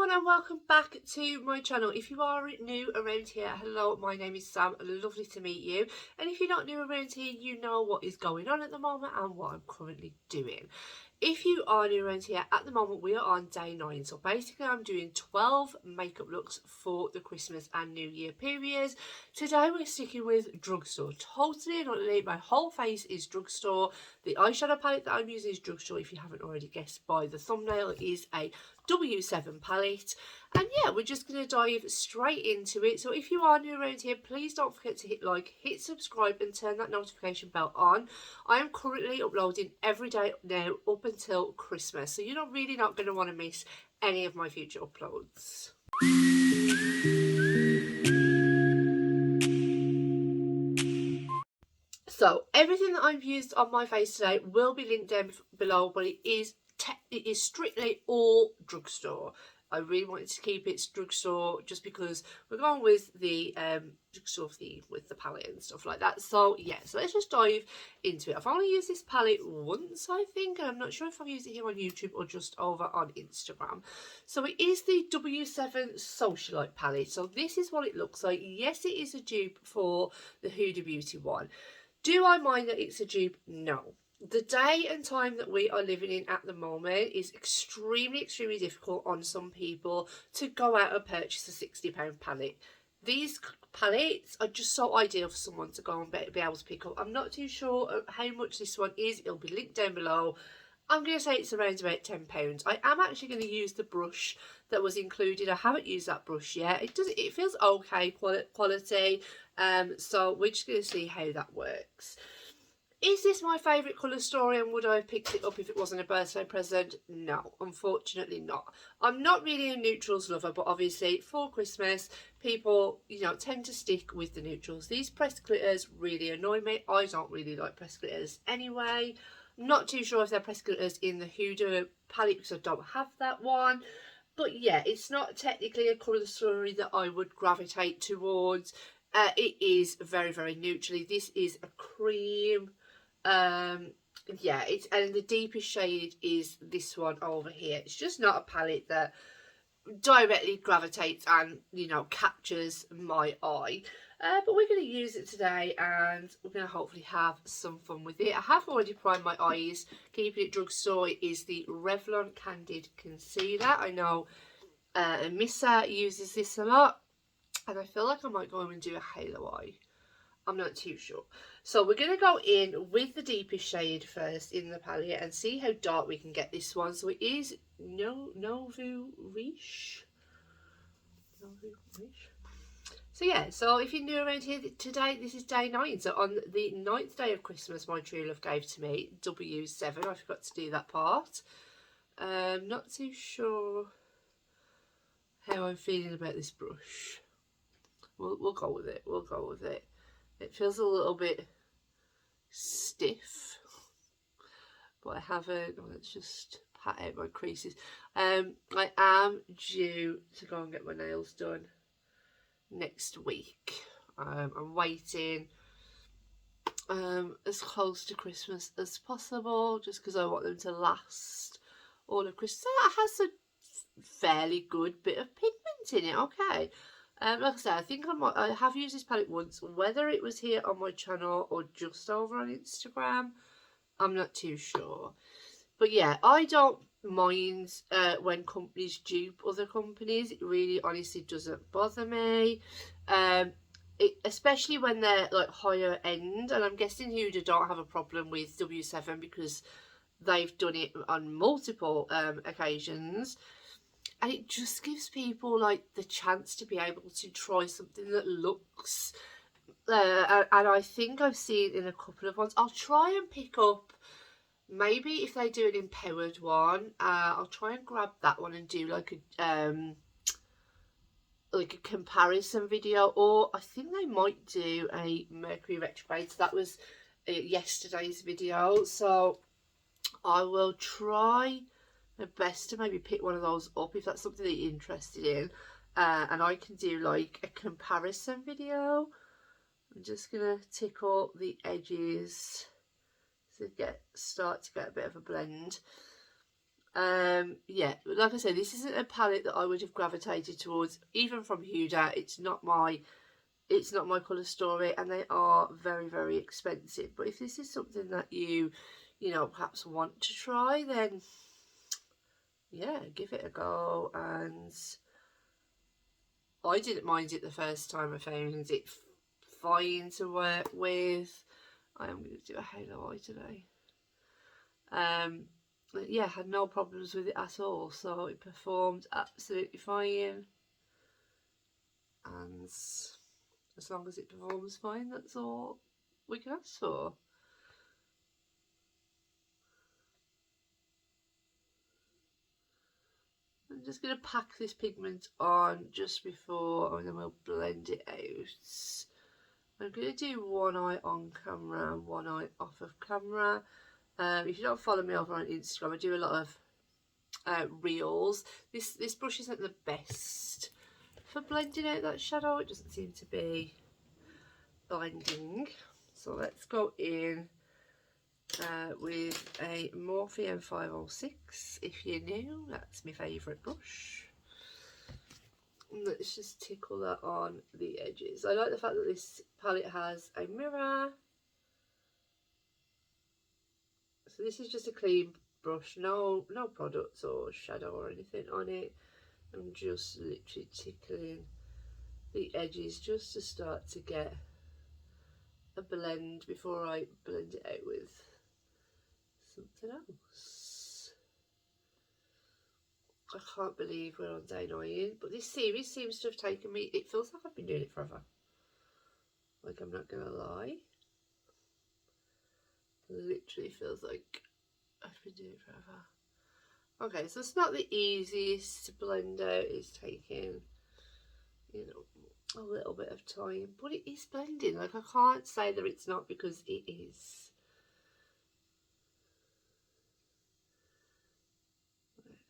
everyone and welcome back to my channel. If you are new around here, hello, my name is Sam, lovely to meet you. And if you're not new around here, you know what is going on at the moment and what I'm currently doing. If you are new around here, at the moment we are on day 9, so basically I'm doing 12 makeup looks for the Christmas and New Year period. Today we're sticking with drugstore, totally and utterly. My whole face is drugstore. The eyeshadow palette that I'm using is drugstore. If you haven't already guessed by the thumbnail, it is a W7 palette. And yeah, we're just going to dive straight into it. So if you are new around here, please don't forget to hit like, hit subscribe and turn that notification bell on. I am currently uploading every day now up until Christmas, so you're really not going to want to miss any of my future uploads. So everything that I've used on my face today will be linked down below, but it is strictly all drugstore. I really wanted to keep it drugstore just because we're going with the drugstore theme with the palette and stuff like that. So yeah, so let's just dive into it. I've only used this palette once, I think, and I'm not sure if I've used it here on YouTube or just over on Instagram. So it is the W7 Socialite palette. So this is what it looks like. Yes, it is a dupe for the Huda Beauty one. Do I mind that it's a dupe? No. The day and time that we are living in at the moment is extremely difficult on some people to go out and purchase a £60 palette. These palettes are just so ideal for someone to go and be able to pick up. I'm not too sure how much this one is. It'll be linked down below. I'm going to say it's around about £10. I am actually going to use the brush that was included. I haven't used that brush yet. It feels okay quality. So we're just going to see how that works. Is this my favourite colour story and would I have picked it up if it wasn't a birthday present? No, unfortunately not. I'm not really a neutrals lover, but obviously for Christmas, people, tend to stick with the neutrals. These pressed glitters really annoy me. I don't really like pressed glitters anyway. I'm not too sure if they're pressed glitters in the Huda palette because I don't have that one. But yeah, it's not technically a colour story that I would gravitate towards. It is very neutrally. This is a cream. Yeah, and the deepest shade is this one over here. It's just not a palette that directly gravitates and captures my eye, but we're going to use it today and we're going to hopefully have some fun with it. I have already primed my eyes. Keeping it drugstore is the Revlon Candid Concealer. I know Missa uses this a lot and I feel like I might go in and do a halo eye. I'm not too sure. So we're going to go in with the deepest shade first in the palette and see how dark we can get this one. So it is Nouveau Riche. So yeah, so if you're new around here today, this is day 9. So on the 9th day of Christmas, my true love gave to me W7. I forgot to do that part. Not too sure how I'm feeling about this brush. We'll go with it. We'll go with it. It feels a little bit stiff, but I haven't. Let's just pat out my creases. I am due to go and get my nails done next week. I'm waiting as close to Christmas as possible, just because I want them to last all of Christmas. That has a fairly good bit of pigment in it. Okay. Like I said, I think I have used this palette once. Whether it was here on my channel or just over on Instagram, I'm not too sure. But yeah, I don't mind when companies dupe other companies. It really honestly doesn't bother me. Especially when they're like higher end. And I'm guessing Huda don't have a problem with W7 because they've done it on multiple occasions. And it just gives people like the chance to be able to try something that looks and I think I've seen in a couple of ones. I'll try and pick up, maybe if they do an empowered one, I'll try and grab that one and do like a comparison video, or I think they might do a Mercury retrograde. So that was yesterday's video, so I will try my best to maybe pick one of those up if that's something that you're interested in, and I can do like a comparison video. I'm just gonna tickle the edges to start to get a bit of a blend. Yeah, like I said, this isn't a palette that I would have gravitated towards, even from Huda. It's not my colour story, and they are very, very expensive. But if this is something that you know, perhaps want to try, then yeah, give it a go. And I didn't mind it the first time. I found it fine to work with. I am going to do a halo eye today. Yeah, had no problems with it at all, so it performed absolutely fine. And as long as it performs fine, that's all we can ask for. I'm just going to pack this pigment on just before, and then we'll blend it out. I'm going to do one eye on camera and one eye off of camera. If you don't follow me over on Instagram, I do a lot of reels. This brush isn't the best for blending out that shadow. It doesn't seem to be blending. So let's go in with a Morphe M506. If you're new, that's my favourite brush. And let's just tickle that on the edges. I like the fact that this palette has a mirror. So this is just a clean brush, no products or shadow or anything on it. I'm just literally tickling the edges just to start to get a blend before I blend it out with something else. I can't believe we're on day 9, but this series seems to have taken me, it feels like I've been doing it forever. Like, I'm not gonna lie. Literally feels like I've been doing it forever. Okay, so it's not the easiest to blend out. It's taking, you know, a little bit of time, but it is blending. Like, I can't say that it's not, because it is.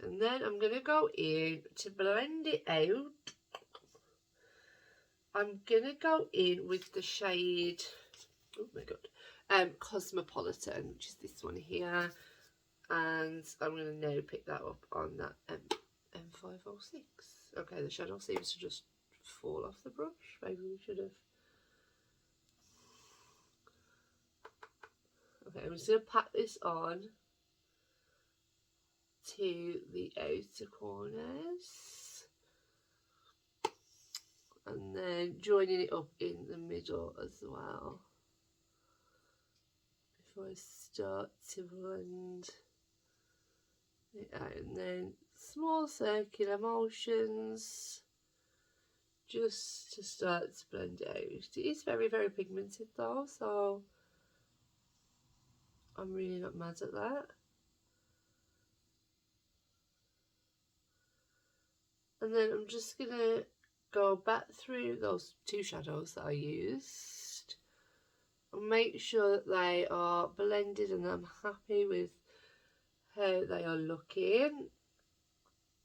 And then I'm going to go in to blend it out. I'm going to go in with the shade, oh my god, Cosmopolitan, which is this one here. And I'm going to now pick that up on that M506. Okay, the shadow seems to just fall off the brush. Maybe we should have. Okay, I'm just going to pat this on to the outer corners. And then joining it up in the middle as well. Before I start to blend it out, and then small circular motions just to start to blend it out. It is very, very pigmented though, so I'm really not mad at that. And then I'm just gonna go back through those 2 shadows that I used and make sure that they are blended and I'm happy with how they are looking.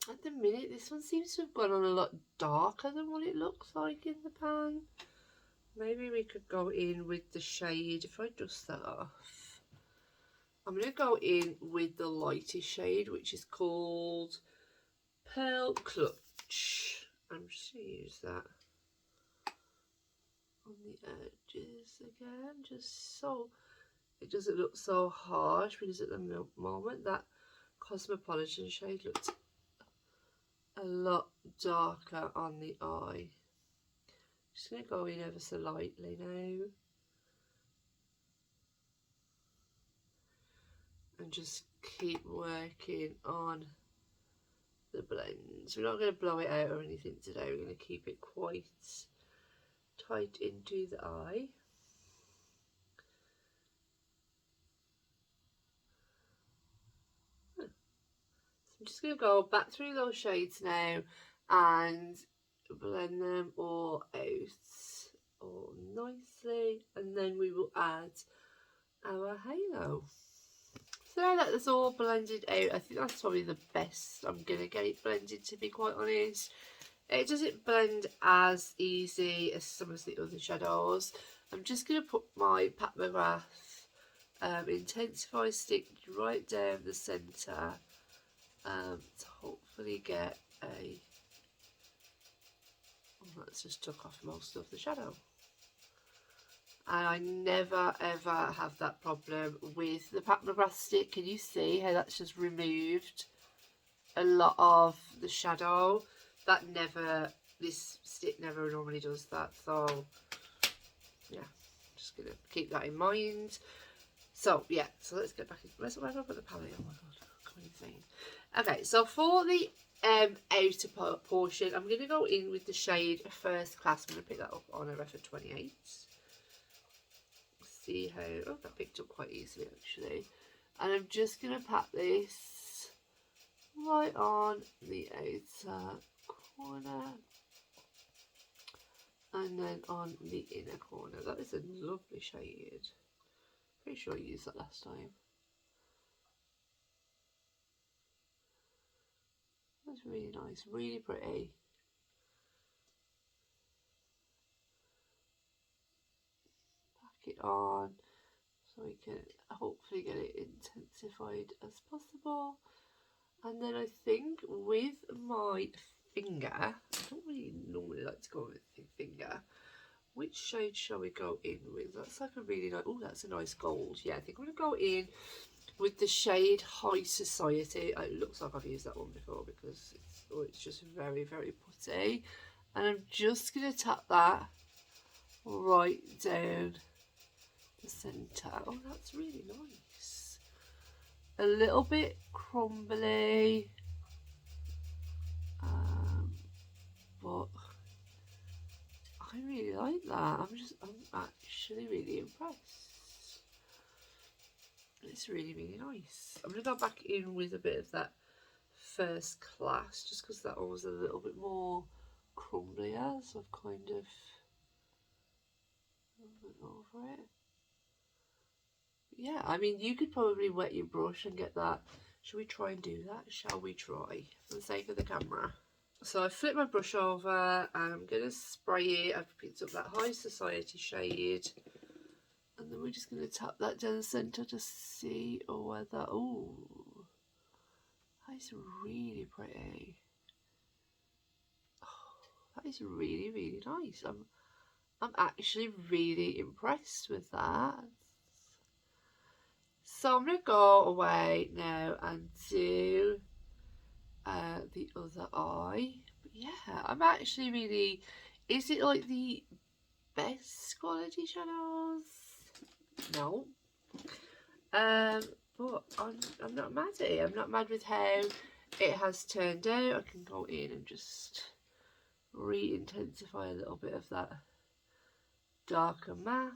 At the minute, this one seems to have gone on a lot darker than what it looks like in the pan. Maybe we could go in with the shade. If I dust that off, I'm going to go in with the lightest shade, which is called Pearl Clutch. I'm just going to use that on the edges again, just so it doesn't look so harsh, because at the moment that Cosmopolitan shade looks a lot darker on the eye. Just going to go in ever so lightly now and just keep working on the blends. We're not going to blow it out or anything today. We're going to keep it quite tight into the eye. So I'm just going to go back through those shades now and blend them all out all nicely, and then we will add our halo. So now that it's all blended out, I think that's probably the best I'm going to get it blended, to be quite honest. It doesn't blend as easy as some of the other shadows. I'm just going to put my Pat McGrath Intensify stick right down the centre to hopefully get a... Oh, that's just took off most of the shadow. And I never ever have that problem with the Pat McGrath stick. Can you see how that's just removed a lot of the shadow? That never, this stick never normally does that. So yeah, just gonna keep that in mind. So yeah, so let's get back in. Where's I put the palette? Oh my god, I'm insane. Okay, so for the outer portion, I'm gonna go in with the shade First Class. I'm gonna pick that up on a Refer 28. See how, oh, that picked up quite easily actually. And I'm just going to pat this right on the outer corner and then on the inner corner. That is a lovely shade. Pretty sure I used that last time. That's really nice, really pretty. Pack it on so we can hopefully get it intensified as possible. And then I think with my finger, I don't really normally like to go with the finger. Which shade shall we go in with? That's like a really nice, oh, that's a nice gold. Yeah, I think I'm going to go in with the shade High Society. It looks like I've used that one before because it's just very, very putty. And I'm just going to tap that right down the centre. Oh, that's really nice. A little bit crumbly, but I really like that. I'm actually really impressed. It's really, really nice. I'm going to go back in with a bit of that First Class just because that one was a little bit more crumblier, so I've kind of went over it. Yeah, I mean, you could probably wet your brush and get that. Should we try and do that? Shall we try? For the sake of the camera. So I flip my brush over and I'm going to spray it. I've picked up that High Society shade. And then we're just going to tap that down the centre to see whether... Oh, that is really pretty. Oh, that is really, really nice. I'm actually really impressed with that. So I'm going to go away now and do the other eye. But yeah, I'm actually really... Is it like the best quality shadows? No. But I'm not mad at it. I'm not mad with how it has turned out. I can go in and just re-intensify a little bit of that darker matte.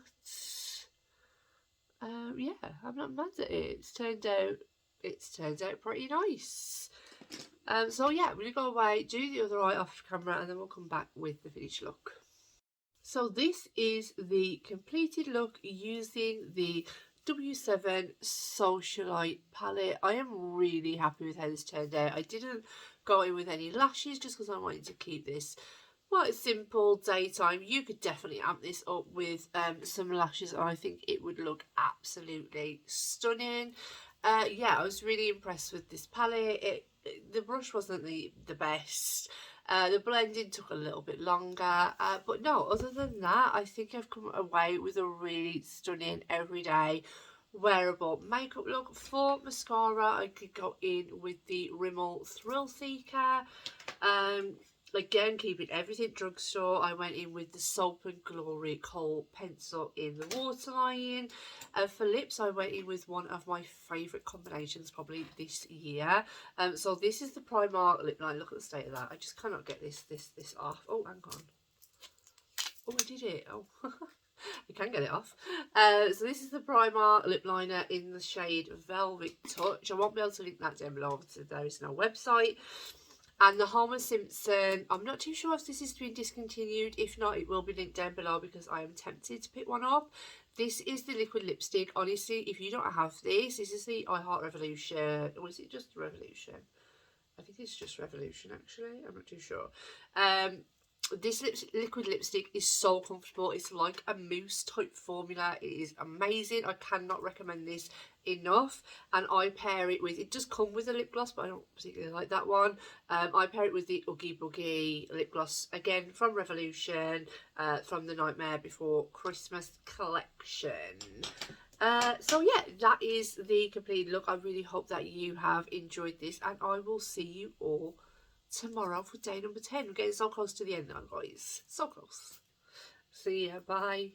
Yeah, I'm not mad at it. It's turned out pretty nice. So yeah, I'm gonna go away, do the other eye off camera, and then we'll come back with the finished look. So this is the completed look using the W7 Socialite palette. I am really happy with how this turned out. I didn't go in with any lashes just because I wanted to keep this quite simple daytime. You could definitely amp this up with some lashes and I think it would look absolutely stunning. Yeah, I was really impressed with this palette. The brush wasn't the best. The blending took a little bit longer, but no, other than that, I think I've come away with a really stunning everyday wearable makeup look. For mascara, I could go in with the Rimmel Thrill Seeker. Again, keeping everything drugstore. I went in with the Soap and Glory Kohl pencil in the waterline. For lips, I went in with one of my favourite combinations probably this year. So this is the Primark lip line. Look at the state of that. I just cannot get this off. Oh, hang on. Oh, I did it. Oh, I can get it off. So this is the Primark lip liner in the shade Velvet Touch. I won't be able to link that down below because there is no website. And the Homer Simpson, I'm not too sure if this is being discontinued. If not, it will be linked down below because I am tempted to pick one up. This is the liquid lipstick. Honestly, if you don't have this is the I Heart Revolution. Or is it just Revolution? I think it's just Revolution, actually. I'm not too sure. This liquid lipstick is so comfortable. It's like a mousse type formula. It is amazing. I cannot recommend this enough, and I pair it with, it does come with a lip gloss, but I don't particularly like that one. I pair it with the Oogie Boogie lip gloss, again from Revolution, from the Nightmare Before Christmas collection. So yeah, that is the complete look. I really hope that you have enjoyed this, and I will see you all tomorrow for day number 10. We're getting so close to the end now, guys. So close. See ya. Bye.